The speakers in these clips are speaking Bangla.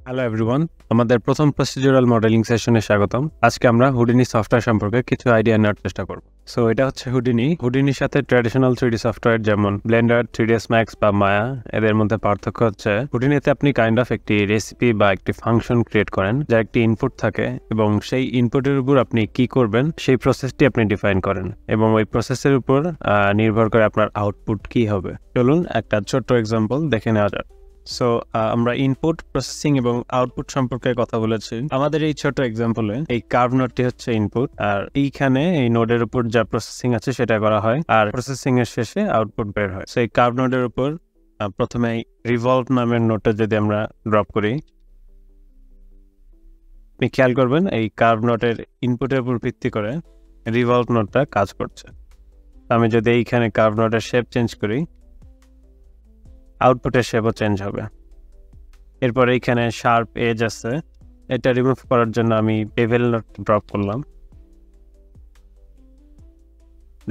হ্যালো এভরিওয়ান, আমাদের প্রথম প্রসিডিউরাল মডেলিং সেশনে স্বাগতম। আজকে আমরা হুডিনি সফটওয়্যার সম্পর্কে কিছু আইডিয়া নেওয়ার চেষ্টা করব। সো এটা হচ্ছে হুডিনির সাথে ট্র্যাডিশনাল 3D সফটওয়্যার যেমন ব্লেন্ডার, 3ds Max বা মায়া, এদের মধ্যে পার্থক্য হচ্ছে হুডিনিতে আপনি কাইন্ড অফ একটি রেসিপি বা একটি ফাংশন ক্রিয়েট করেন যার একটি ইনপুট থাকে এবং সেই ইনপুটের উপর আপনি কি করবেন সেই প্রসেসটি আপনি ডিফাইন করেন এবং ওই প্রসেসের উপর নির্ভর করে আপনার আউটপুট কি হবে। চলুন একটা ছোট্ট এক্সাম্পল দেখে নেওয়া যাক। সো আমরা ইনপুট, প্রসেসিং এবং আউটপুট সম্পর্কে কথা বলেছি। আমাদের এই ছোট এক্সাম্পলে এই কার্ভ নোডটি হচ্ছে ইনপুট, আর এইখানে এই নোডের উপর যা প্রসেসিং আছে সেটা করা হয়, আর প্রসেসিং এর শেষে আউটপুট বের হয়। সো এই কার্ভ নোডের উপর প্রথমে রিভলভ নামের নোডটা যদি আমরা ড্রপ করি, আপনি খেয়াল করবেন এই কার্ভ নোডের ইনপুটের উপর ভিত্তি করে রিভলভ নোডটা কাজ করছে। আমি যদি এইখানে কার্ভ নোডের শেপ চেঞ্জ করি, আউটপুটের শেপও চেঞ্জ হবে। এরপর এইখানে শার্প এজ আছে, এটা রিমুভ করার জন্য আমি বেভেল নোট ড্রপ করলাম।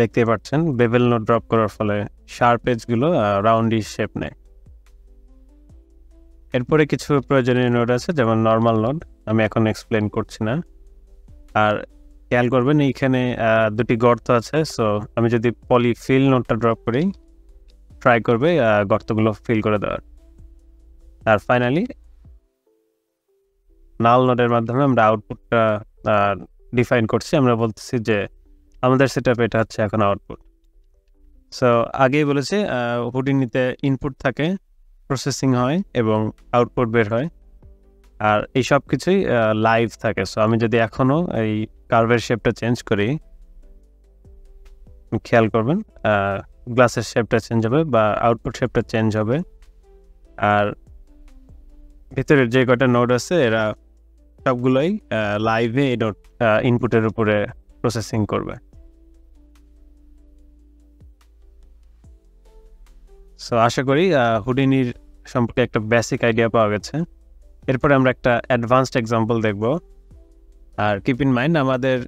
দেখতে পাচ্ছেন বেভেল নোট ড্রপ করার ফলে শার্প এজগুলো রাউন্ডি শেপ নেয়। এরপরে কিছু প্রয়োজনীয় নোড আছে যেমন নর্মাল নোড, আমি এখন এক্সপ্লেন করছি না। আর খেয়াল করবেন এইখানে দুটি গর্ত আছে। সো আমি যদি পলিফিল নোটটা ড্রপ করি, ট্রাই করবে গর্তগুলো ফিল করে দেওয়ার। আর ফাইনালি নাল নোডের মাধ্যমে আমরা আউটপুটটা ডিফাইন করছি। আমরা বলতেছি যে আমাদের সেটআপ এটা হচ্ছে এখন আউটপুট। সো আগেই বলেছি হুডিনিতে ইনপুট থাকে, প্রসেসিং হয় এবং আউটপুট বের হয়, আর এই সব কিছুই লাইভ থাকে। সো আমি যদি এখনো এই কার্ভের শেপটা চেঞ্জ করি, খেয়াল করবেন গ্লাসের শেপটা চেঞ্জ হবে বা আউটপুট শেপটা চেঞ্জ হবে। আর ভিতরের যে কটা নোড আছে এরা সবগুলোই লাইভে এই নোড ইনপুটের উপরে প্রসেসিং করবে। সো আশা করি হুডিনির সম্পর্কে একটা বেসিক আইডিয়া পাওয়া গেছে। এরপরে আমরা একটা অ্যাডভান্সড এক্সাম্পল দেখব। আর কিপ ইন মাইন্ড, আমাদের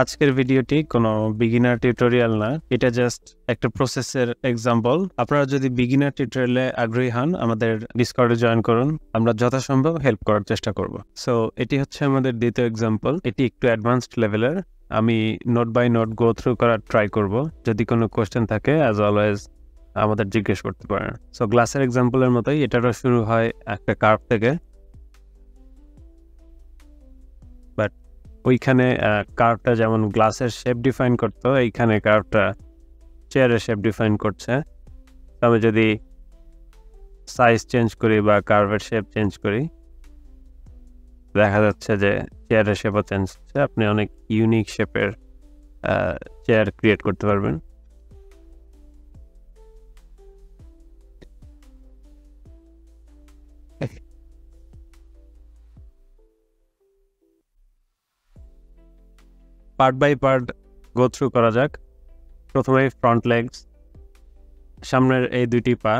আজকের ভিডিওটি কোনো বিগিনার টিউটোরিয়াল না, এটা জাস্ট একটা প্রসেসের এক্সাম্পল। আপনারা যদি বিগিনার টিউটোরিয়ালে আগ্রহী হন, আমাদের ডিসকর্ডে জয়েন করুন, আমরা যথাসম্ভব হেল্প করার চেষ্টা করব। সো এটি হচ্ছে আমাদের দ্বিতীয় এক্সাম্পল, এটি একটু অ্যাডভান্সড লেভেলের। আমি note by note go through করার ট্রাই করব। যদি কোনো কোয়েশ্চেন থাকে অ্যাজ অলওয়েজ আমাদের জিজ্ঞেস করতে পারেন। সো গ্লাসের এক্সাম্পলের মতোই এটারও শুরু হয় একটা কার্ভ থেকে, বাট ওইখানে কার্ভটা যেমন গ্লাসের শেপ ডিফাইন করতো, এইখানে কার্ভটা চেয়ারের শেপ ডিফাইন করছে। আমি যদি সাইজ চেঞ্জ করি বা কার্ভের শেপ চেঞ্জ করি, দেখা যাচ্ছে যে চেয়ারের শেপও চেঞ্জ হচ্ছে। আপনি অনেক ইউনিক শেপের চেয়ার ক্রিয়েট করতে পারবেন। Part by part go through করা যাক। প্রথমে ফ্রন্ট লেগস, সামনের এই দুইটি পা।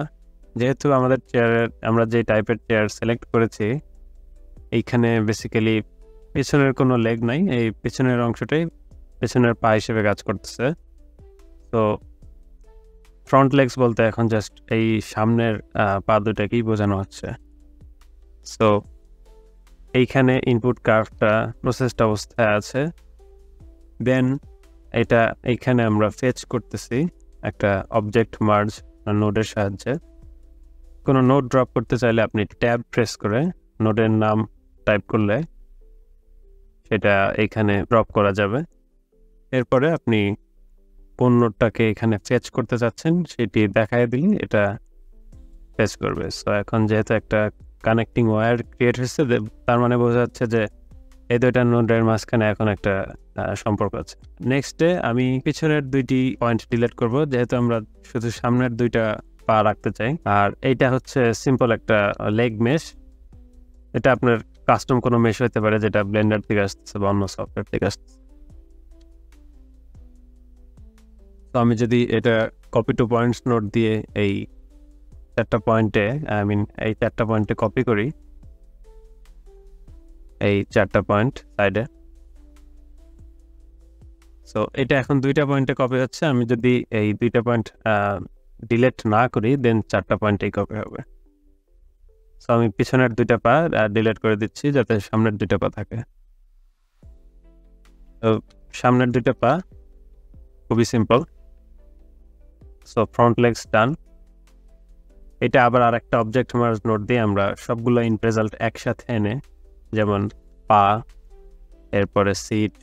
যেহেতু আমাদের চেয়ারের আমরা যে টাইপের চেয়ার সিলেক্ট করেছি, এইখানে বেসিক্যালি পেছনের কোনো লেগ নাই, এই পেছনের অংশটাই পেছনের পা হিসেবে কাজ করতেছে। তো ফ্রন্ট লেগস বলতে এখন জাস্ট এই সামনের পা দুটাকেই বোঝানো হচ্ছে। সো এইখানে ইনপুট কার্ভটা প্রসেসড অবস্থায় আছে। দেন এটা এইখানে আমরা ফেচ করতেছি একটা অবজেক্ট মার্জ নোডের সাহায্যে। কোনো নোড ড্রপ করতে চাইলে আপনি ট্যাব প্রেস করে নোডের নাম টাইপ করলে সেটা এখানে ড্রপ করা যাবে। এরপরে আপনি কোন নোডটাকে এখানে ফেচ করতে চাচ্ছেন সেটি দেখায় দিলে এটা ফেচ করবে। সো এখন যেহেতু একটা কানেক্টিং ওয়্যার ক্রিয়েট হয়েছে, তার মানে বোঝা যাচ্ছে যে এই দুইটা নোডের মাঝখানে এখন একটা সম্পর্ক আছে। নেক্সটে আমি পিছনের দুইটি পয়েন্ট ডিলিট করব, যেহেতু আমরা শুধু সামনের দুইটা পা রাখতে চাই। আর এইটা হচ্ছে সিম্পল একটা লেগ মেশ। এটা আপনার কাস্টম কোনো মেশ হতে পারে যেটা ব্লেন্ডার থেকে আসতেছে বা অন্য সফটওয়্যার থেকে আসতেছে। তো আমি যদি এটা কপি টু পয়েন্টস নোট দিয়ে এই চারটা পয়েন্টে কপি করি, এই চারটা পয়েন্ট সাইডে। সো এটা এখন দুইটা পয়েন্টে কপি হচ্ছে। আমি যদি এই দুইটা পয়েন্ট ডিলিট না করি, দেন চারটা পয়েন্টেই কপি হবে। সো আমি পিছনের 2টা পা ডিলিট করে দিচ্ছি যাতে সামনের 2টা পা থাকে। তো সামনের 2টা পা খুবই সিম্পল। সো ফ্রন্ট লেগস ডান। এটা আবার আরেকটা অবজেক্ট মার্জ নোট দিয়ে আমরা সবগুলো ইন রেজাল্ট একসাথে এনে, যেমন পা, এরপরে সিট,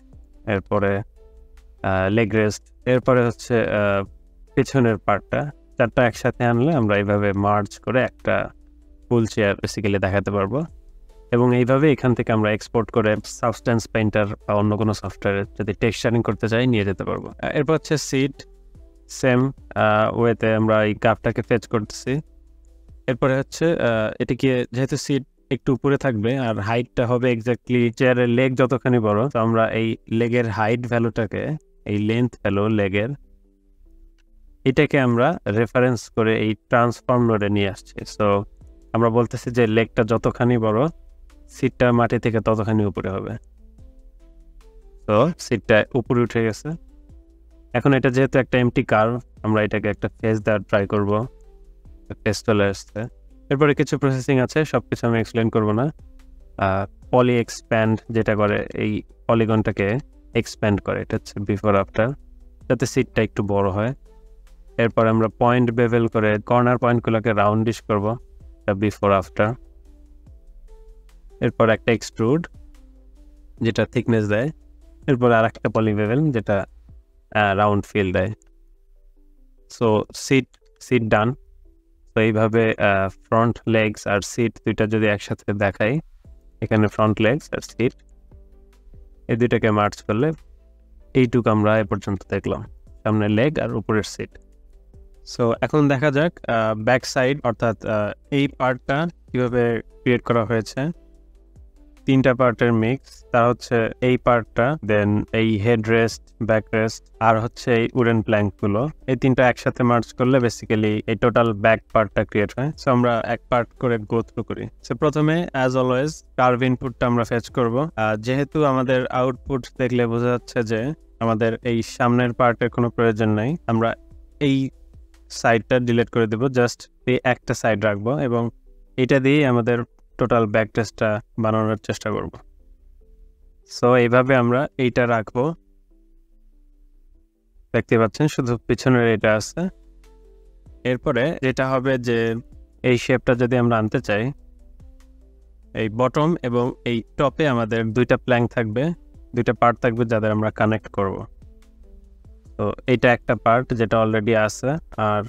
এরপরে লেগ রেস্ট, এরপরে হচ্ছে পেছনের পার্টটা, 4টা একসাথে আনলে আমরা এইভাবে মার্জ করে একটা ফুল চেয়ার বেসিক্যালি দেখাতে পারবো। এবং এইভাবে এখান থেকে আমরা এক্সপোর্ট করে সাবস্টেন্স পেইন্টার বা অন্য কোনো সফটওয়্যারে যদি টেক্সচারিং করতে চাই নিয়ে যেতে পারবো। এরপর হচ্ছে সিট, সেম ওয়েতে আমরা এই কাপটাকে ফেচ করতেছি। এরপরে হচ্ছে এটিকে যেহেতু সিট একটু উপরে থাকবে আর হাইটটা হবে এক্স্যাক্টলি চেয়ারের লেগ যতখানি বড়, তো আমরা এই লেগের হাইট ভ্যালুটাকে, এই লেন্থ ভ্যালু লেগের, এটাকে আমরা রেফারেন্স করে এই ট্রান্সফর্ম নোডে নিয়ে আসছি। সো আমরা বলতেছি যে লেগটা যতখানি বড়, সিটটা মাটি থেকে ততখানি উপরে হবে। তো সিটটা উপরে উঠে গেছে। এখন এটা যেহেতু একটা এমটি কার্ভ, আমরা এটাকে একটা ফেস দেওয়ার ট্রাই করব। ফেস চলে আসছে। এরপরে কিছু প্রসেসিং আছে, সবকিছু আমি এক্সপ্লেন করব না। পলি এক্সপ্যান্ড যেটা করে, এই পলিগনটাকে এক্সপ্যান্ড করে, এটা হচ্ছে বিফোর আফটার, যাতে সিটটা একটু বড় হয়। এরপর আমরা পয়েন্ট বেভেল করে কর্নার পয়েন্টগুলোকে রাউন্ডিশ করব, এটা বিফোর আফটার। এরপর একটা এক্সট্রুড যেটা থিকনেস দেয়, এরপর আর একটা পলি বেভেল যেটা রাউন্ড ফিল দেয়। সো সিট ডান। তো এইভাবে ফ্রন্ট লেগস আর সিট দুইটা যদি একসাথে দেখাই, এখানে ফ্রন্ট লেগস আর সিট এই দুইটাকে মার্চ করলে এইটুকু আমরা এ পর্যন্ত দেখলাম, সামনের লেগ আর উপরের সিট। সো এখন দেখা যাক ব্যাক সাইড, অর্থাৎ এই পার্টটা কিভাবে ক্রিয়েট করা হয়েছে। 3টা পার্টের মিক্স, তা হচ্ছে এই পার্টটা, দেন এই হেড রেস্ট, ব্যাক রেস্ট, আর হচ্ছে এই উডেন প্ল্যাঙ্ক গুলো, এই 3টা একসাথে মার্চ করলে বেসিক্যালি এই টোটাল ব্যাক পার্টটা ক্রিয়েট হয়। সো আমরা এক পার্ট করে গো থ্রু করি। সো প্রথমে অ্যাজ অলওয়েজ কার্ভ ইনপুটটা আমরা ফেচ করব। যেহেতু আমাদের আউটপুট দেখলে বোঝা যাচ্ছে যে আমাদের এই সামনের পার্টের কোনো প্রয়োজন নাই, আমরা এই সাইডটা ডিলিট করে দেব, জাস্ট এই একটা সাইড রাখবো এবং এটা দিয়ে আমাদের টোটাল ব্যাক টেস্টটা বানানোর চেষ্টা করব। সো এইভাবে আমরা এইটা রাখবো, দেখতে পাচ্ছেন শুধু পিছনের এটা আছে। এরপরে যেটা হবে যে এই শেপটা যদি আমরা আনতে চাই, এই বটম এবং এই টপে আমাদের 2টা প্ল্যাঙ্ক থাকবে, 2টা পার্ট থাকবে যাদের আমরা কানেক্ট করব। তো এইটা একটা পার্ট যেটা অলরেডি আছে, আর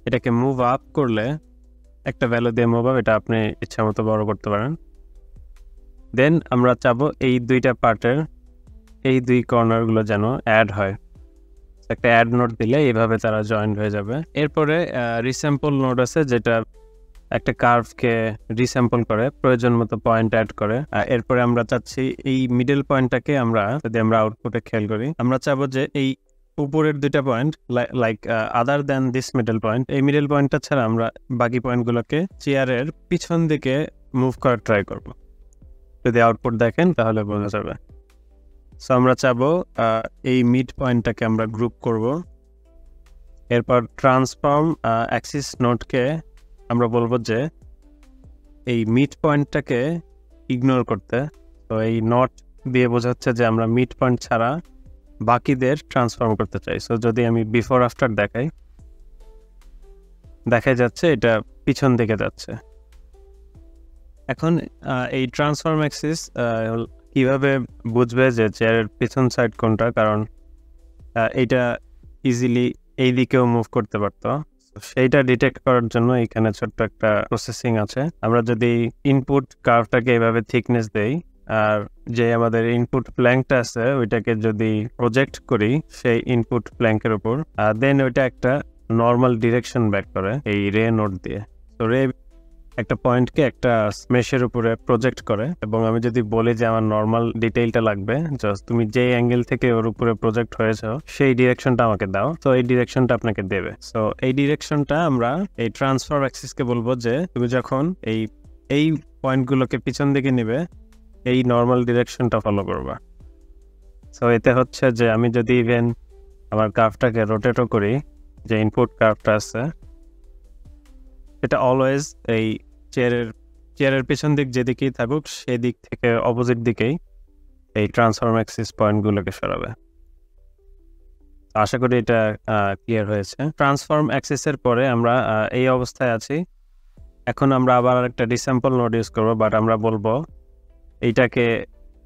এটাকে মুভ আপ করলে একটা ভ্যালু দিয়ে মুভ আপ, এটা আপনি ইচ্ছা মতো বড় করতে পারেন। দেন আমরা চাবো এই 2টা পার্টের এই 2 কর্নারগুলো যেন অ্যাড হয়, একটা অ্যাড নোড দিলে এইভাবে তারা জয়েন্ট হয়ে যাবে। এরপরে রিস্যাম্পল নোড আছে যেটা একটা কার্ভকে রিস্যাম্পল করে প্রয়োজন মতো পয়েন্ট অ্যাড করে। এরপরে আমরা চাচ্ছি এই মিডল পয়েন্টটাকে আমরা, যদি আমরা আউটপুটে খেয়াল করি, আমরা চাবো যে এই উপরের 2টা point like other than this middle point, এই মিডল পয়েন্টটা ছাড়া আমরা বাকি পয়েন্টগুলোকে চেয়ারের পিছন দিকে মুভ করার ট্রাই করব। যদি আউটপুট দেখেন তাহলে বোঝা যাবে। সো আমরা চাবো এই মিড পয়েন্টটাকে আমরা গ্রুপ করব। এরপর ট্রান্সফর্ম অ্যাক্সিস নোডকে আমরা বলবো যে এই মিড পয়েন্টটাকে ইগনোর করতে। তো এই নট দিয়ে বোঝাচ্ছে যে আমরা মিড পয়েন্ট ছাড়া বাকিদের ট্রান্সফর্ম করতে চাই। সো যদি আমি বিফোর আফটার দেখাই, দেখা যাচ্ছে এটা পিছন দিকে যাচ্ছে। এখন এই ট্রান্সফর্ম অ্যাক্সিস কিভাবে বুঝবে যে চেয়ারের পিছন সাইড কোনটা, কারণ এইটা ইজিলি এই দিকেও মুভ করতে পারতো। সেইটা ডিটেক্ট করার জন্য এখানে ছোট্ট একটা প্রসেসিং আছে। আমরা যদি ইনপুট কার্ভটাকে এভাবে থিকনেস দেই আর যে আমাদের ইনপুট প্ল্যাঙ্কটা আছে ওইটাকে যদি প্রজেক্ট করি সেই ইনপুট প্ল্যাঙ্কের উপর, দেন ওইটা একটা নর্মাল ডিরেকশন ব্যাক করে এই রে নোড দিয়ে। তো রে একটা পয়েন্টকে একটা মেশের উপরে প্রজেক্ট করে, এবং আমি যদি বলি যে আমার নর্মাল ডিটেইলটা লাগবে, জাস্ট তুমি যে অ্যাঙ্গেল থেকে ওর উপরে প্রজেক্ট হয়েছে সেই ডিরেকশনটা আমাকে দাও, তো এই ডিরেকশনটা আপনাকে দেবে। সো এই ডিরেকশনটা আমরা এই ট্রান্সফার অ্যাক্সিসকে বলবো যে তুমি যখন এই পয়েন্টগুলোকে পিছন দিকে নিবে এই নর্মাল ডিরেকশনটা ফলো করবা। সো এতে হচ্ছে যে আমি যদি ইভেন আমার কার্ভটাকে রোটেটও করি, যে ইনপুট কার্ভটা আছে এটা অলওয়েজ এই চেয়ারের চেয়ারের পিছন দিক যেদিকেই থাকুক সেই দিক থেকে অপোজিট দিকেই এই ট্রান্সফর্ম অ্যাক্সিস পয়েন্টগুলোকে সরাবে। আশা করি এটা ক্লিয়ার হয়েছে। ট্রান্সফর্ম অ্যাক্সিসের পরে আমরা এই অবস্থায় আছি। এখন আমরা আবার একটা ডিস্যাম্পল নোড ইউজ করবো, বাট আমরা বলবো এইটাকে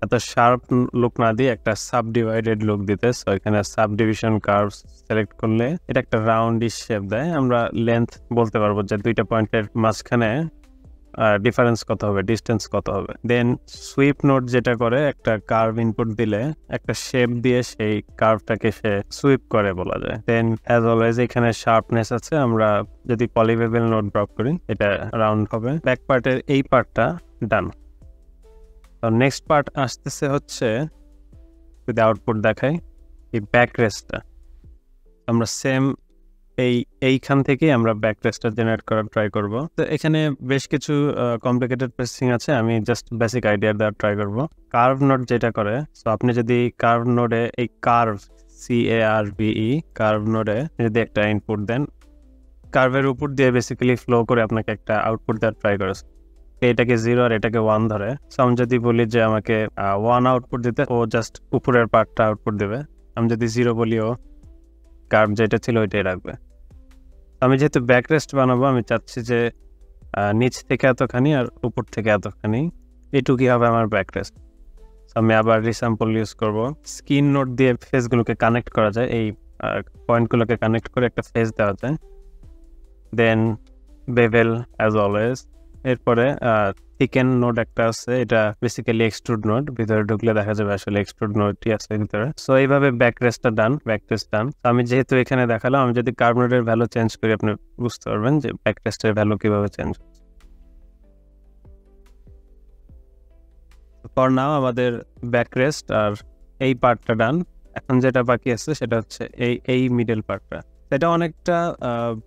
এত শার্প লুক না দিয়ে একটা সাব ডিভাইডেড লুক দিতে। সো এখানে সাব ডিভিশন কার্ভ সিলেক্ট করলে এটা একটা রাউন্ডিশ শেপ দেয়। আমরা লেন্থ বলতে পারবো যে দুইটা পয়েন্টের মাঝখানে ডিফারেন্স কত হবে, ডিস্টেন্স কত হবে। দেন সুইপ নোড যেটা করে, একটা কার্ভ ইনপুট দিলে একটা শেপ দিয়ে সেই কার্ভটাকে সে সুইপ করে বলা যায়। দেন অ্যাজ অলওয়েজ এখানে শার্পনেস আছে, আমরা যদি পলিভেবল নোড ড্রপ করি এটা রাউন্ড হবে। ব্যাক পার্টের এই পার্টটা ডান। নেক্সট পার্ট আসতেছে হচ্ছে, যদি আউটপুট দেখাই, এই ব্যাক রেস্টটা আমরা সেম এইখান থেকে আমরা ব্যাক রেস্টটা জেনারেট করার ট্রাই করব। তো এখানে বেশ কিছু কমপ্লিকেটেড প্রসেসিং আছে, আমি জাস্ট বেসিক আইডিয়া দেওয়ার ট্রাই করব। কার্ভ নোড যেটা করে, সো আপনি যদি কার্ভ নোডে এই কার্ভ CARVE কার্ভ নোডে যদি একটা ইনপুট দেন, কার্ভের উপর দিয়ে বেসিক্যালি ফ্লো করে আপনাকে একটা আউটপুট দেওয়ার ট্রাই করে। এটাকে 0 আর এটাকে 1 ধরে। সো আমি যদি বলি যে আমাকে 1 আউটপুট দিতে, ও জাস্ট উপরের পার্টটা আউটপুট দেবে। আমি যদি 0 বলিও কার্ভ যেটা ছিল ওইটাই রাখবে। আমি যেহেতু ব্যাকরেস্ট বানাবো, আমি চাচ্ছি যে নিচ থেকে এতখানি আর উপর থেকে এতখানি, এটুকুই হবে আমার ব্যাকরেস্ট। আমি আবার রিস্যাম্পল ইউজ করব। স্কিন নোট দিয়ে ফেসগুলোকে কানেক্ট করা যায়, এই পয়েন্টগুলোকে কানেক্ট করে একটা ফেস দেওয়া যায়। দেন বেভেল অ্যাজ অলওয়েজ। এরপরে থিকেন নোড একটা আছে, এটা বেসিক্যালি এক্সট্রুড নোড, ভিতরে ঢুকলে দেখা যাবে আসলে এক্সট্রুড নোডটি আছে ভিতরে। সো এইভাবে ব্যাকরেস্টটা ডান, ব্যাকরেস্ট ডান। আমি যেহেতু এখানে দেখালাম, আমি যদি কার্ভ নোডের ভ্যালু চেঞ্জ করি আপনি বুঝতে পারবেন যে ব্যাকরেস্টের ভ্যালু কিভাবে চেঞ্জ হচ্ছে। ফর নাও আমাদের ব্যাকরেস্ট আর এই পার্টটা ডান। এখন যেটা বাকি আছে সেটা হচ্ছে এই মিডল পার্টটা। এটা অনেকটা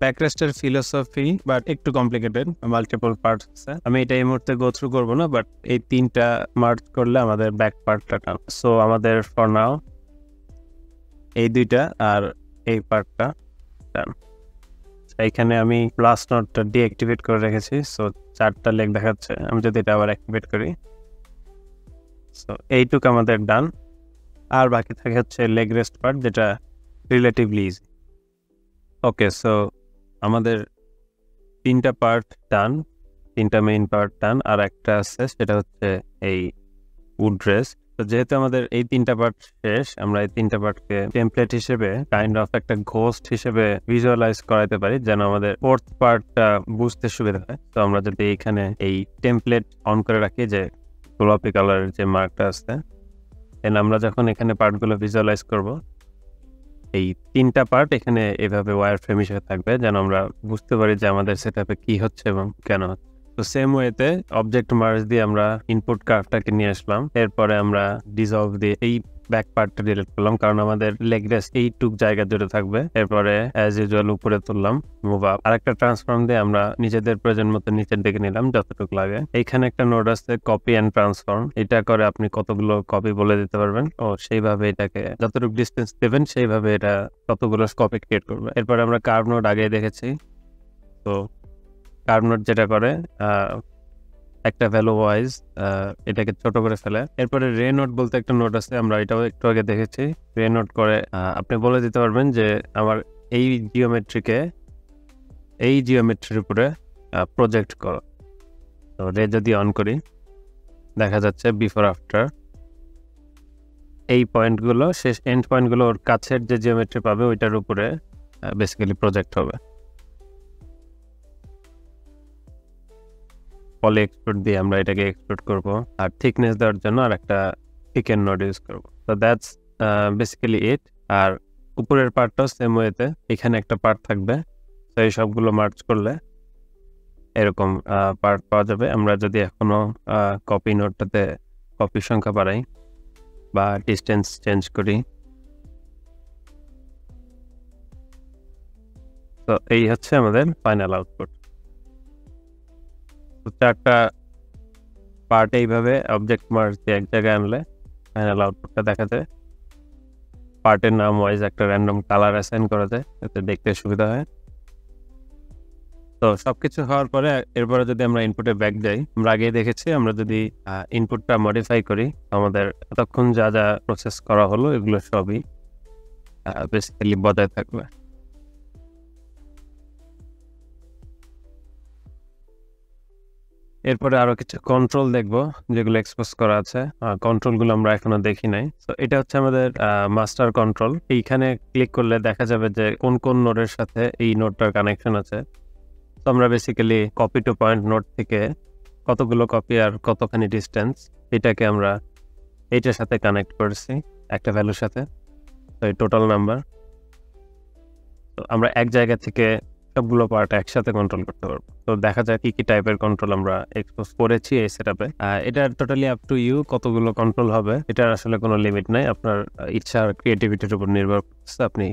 ব্যাকরেস্টের ফিলোসফি, বাট একটু কমপ্লিকেটেড, মাল্টিপল পার্টস আছে। আমি এটা এই মুহূর্তে গো থ্রু করবো না, বাট এই তিনটা মার্জ করলে আমাদের ব্যাক পার্টটা টান। সো আমাদের ফর নাও এই দুইটা আর এই পার্টটা টান। এইখানে আমি প্লাস নোটটা ডিঅ্যাক্টিভেট করে রেখেছি, সো 4টা লেগ দেখাচ্ছে। আমি যদি এটা আবার অ্যাক্টিভেট করি, সো এইটুকু আমাদের ডান। আর বাকি থাকে হচ্ছে লেগ রেস্ট পার্ট, যেটা রিলেটিভলি ইজি। ওকে, সো আমাদের 3টা পার্ট ডান, 3টা মেইন পার্ট ডান, আর একটা আছে সেটা হচ্ছে এই উড রেস্ট। তো যেহেতু আমাদের এই 3টা পার্ট শেষ, আমরা এই 3টা পার্টকে টেমপ্লেট হিসেবে কাইন্ড অফ একটা ঘোস্ট হিসেবে ভিজুয়ালাইজ করাতে পারি, যেন আমাদের 4th পার্টটা বুঝতে সুবিধা হয়। তো আমরা যদি এখানে এই টেমপ্লেট অন করে রাখি, যে গোলাপি কালারের যে মার্কটা আছে, দেন আমরা যখন এখানে পার্টগুলো ভিজুয়ালাইজ করব, এই 3টা পার্ট এখানে এভাবে ওয়্যার ফ্রেম হিসেবে থাকবে, যেন আমরা বুঝতে পারি যে আমাদের সেটআপে কি হচ্ছে এবং কেন হচ্ছে। তো সেম ওয়েতে অবজেক্ট মার্জ দিয়ে আমরা ইনপুট কার্ভটাকে নিয়ে আসলাম। এরপরে আমরা ডিসলভ দিয়ে এই ব্যাক পার্টটা ডিলিট করলাম, কারণ আমাদের লেগ রেস্ট এইটুক জায়গা জুড়ে থাকবে। এরপরে অ্যাজ ইউজুয়াল উপরে তুললাম, মুভ আপ। আরেকটা ট্রান্সফর্ম দিয়ে আমরা নিজেদের প্রয়োজন মতো নিচের দিকে নিলাম যতটুকু লাগে। এইখানে একটা নোড আছে কপি অ্যান্ড ট্রান্সফর্ম, এটা করে আপনি কতগুলো কপি বলে দিতে পারবেন, ও সেইভাবে এটাকে যতটুকু ডিস্টেন্স দেবেন সেইভাবে এটা ততগুলো কপি ক্রিয়েট করবে। এরপরে আমরা কার্ভ নোড আগে দেখেছি। তো কার্ভ নোড যেটা করে, একটা ভ্যালু ওয়াইজ এটাকে ছোট করে ফেলে। এরপরে রে নোট বলতে একটা নোট আছে, আমরা এটাও একটু আগে দেখেছি। রে নোট করে আপনি বলে দিতে পারবেন যে আমার এই জিওমেট্রির উপরে প্রজেক্ট করো। তো রে যদি অন করি, দেখা যাচ্ছে বিফোর আফটার এই পয়েন্টগুলো, শেষ এন্ড পয়েন্টগুলো ওর কাছের যে জিওমেট্রি পাবে ওইটার উপরে বেসিক্যালি প্রজেক্ট হবে। পলি এক্সট্রুড দিয়ে আমরা এটাকে এক্সট্রুড করব, আর থিকনেস দেওয়ার জন্য আর একটা থিকেন নোড ইউজ করব। তো দ্যাটস বেসিক্যালি ইট। আর উপরের পার্টটাও সেম ওয়েতে এখানে একটা পার্ট থাকবে। তো এই সবগুলো মার্চ করলে এরকম পার্ট পাওয়া যাবে। আমরা যদি এখনো কপি নোটটাতে কপির সংখ্যা বাড়াই বা ডিস্টেন্স চেঞ্জ করি, তো এই হচ্ছে আমাদের ফাইনাল আউটপুট। 4টা পার্ট এইভাবে অবজেক্ট মার্জ দিয়ে এক জায়গায় আনলে ফাইনাল আউটপুটটা দেখা যায়। পার্টের নাম ওয়াইজ একটা র্যান্ডম কালার অ্যাসাইন করা যায়, যাতে দেখতে সুবিধা হয়। তো তো সবকিছু হওয়ার পরে এরপরে যদি আমরা ইনপুটে ব্যাক যাই, আমরা আগেই দেখেছি আমরা যদি ইনপুটটা মডিফাই করি আমাদের এতক্ষণ যা যা প্রসেস করা হলো এগুলো সবই বেসিক্যালি বজায় থাকবে। এরপরে আরো কিছু কন্ট্রোল দেখবো যেগুলো এক্সপোজ করা আছে। কন্ট্রোলগুলো আমরা এখনো দেখি নাই। তো এটা হচ্ছে আমাদের মাস্টার কন্ট্রোল। এইখানে ক্লিক করলে দেখা যাবে যে কোন কোন নোডের সাথে এই নোডটার কানেকশন আছে। তো আমরা basically copy to point node থেকে কতগুলো কপি আর কতখানি ডিস্টেন্স এটাকে আমরা এইটার সাথে কানেক্ট করেছি একটা ভ্যালুর সাথে। তো এই টোটাল নাম্বার। তো আমরা এক জায়গা থেকে সবগুলো পার্ট একসাথে কন্ট্রোল করতে পারবো। তো দেখা যায় কি কি টাইপের কন্ট্রোল আমরা এক্সপোজ করেছি এই সেটআপে। এটা টোটালি আপ টু ইউ কতগুলো কন্ট্রোল হবে এটার আসলে কোনো লিমিট নাই। আপনার ইচ্ছা আর ক্রিয়েটিভিটির উপর নির্ভর করছে আপনি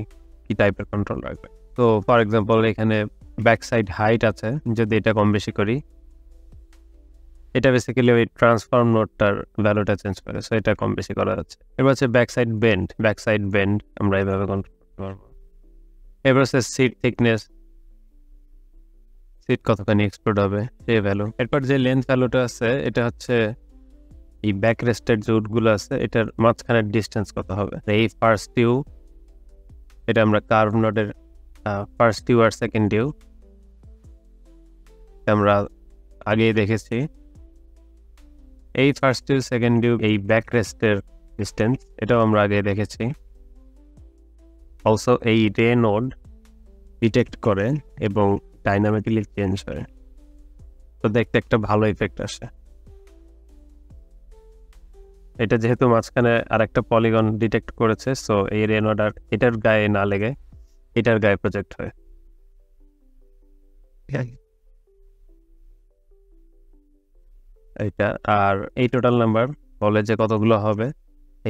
কি টাইপের কন্ট্রোল রাখবেন। তো ফর এক্সাম্পল এখানে ব্যাক সাইড হাইট আছে, যদি এটা কম বেশি করি এটা বেসিক্যালি ওই ট্রান্সফর্ম নোডটার ভ্যালুটা চেঞ্জ করে। সো এটা কম বেশি করা যাচ্ছে। এবার হচ্ছে ব্যাক সাইড বেন্ড আমরা এইভাবে কন্ট্রোল করতে পারবো। এবার হচ্ছে সিট থিকনেস, সিট কতখানি এক্সপ্লোড হবে সেই ভ্যালু। এরপর যে লেন্থ ভ্যালুটা আছে এটা হচ্ছে এই ব্যাক রেস্টের যে উডগুলো আছে এটার মাঝখানের ডিস্টেন্স কত হবে। এই ফার্স্ট ডিউ এটা আমরা কার্ভ নোডের ফার্স্ট ডিউ আর সেকেন্ড ডিউ আমরা আগেই দেখেছি। এই ফার্স্ট ডিউ সেকেন্ড ডিউ এই ব্যাক রেস্টের ডিস্টেন্স এটাও আমরা আগে দেখেছি। অলসো এই রে নোড ডিটেক্ট করে এবং ডাইনামিক্যালি চেঞ্জ হয়। তো দেখতে একটা ভালো ইফেক্ট আসে। এটা যেহেতু মাঝখানে আরেকটা পলিগন ডিটেক্ট করেছে সো এই রে নোড আর এটার গায়ে না লেগে এটার গায়ে প্রজেক্ট হয়। এইটা আর এই টোটাল নাম্বার বলে যে কতগুলো হবে,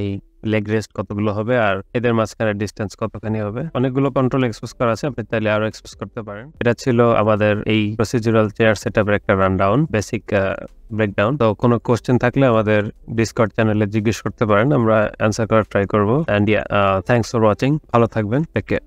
এই লেগ রেস্ট কতগুলো হবে আর এদের মাঝখানে ডিস্টেন্স কতখানি হবে। অনেকগুলো কন্ট্রোল এক্সপোজ করা আছে, আপনি চাইলে আরো এক্সপোজ করতে পারেন। এটা ছিল আমাদের এই প্রসিডিউরাল চেয়ার সেটআপের একটা রানডাউন, বেসিক ব্রেকডাউন। তো কোনো কোশ্চেন থাকলে আমাদের ডিসকর্ড চ্যানেলে জিজ্ঞেস করতে পারেন, আমরা অ্যান্সার করার ট্রাই করবো। এন্ড থ্যাঙ্কস ফর ওয়াচিং, ভালো থাকবেন, টেক কেয়ার।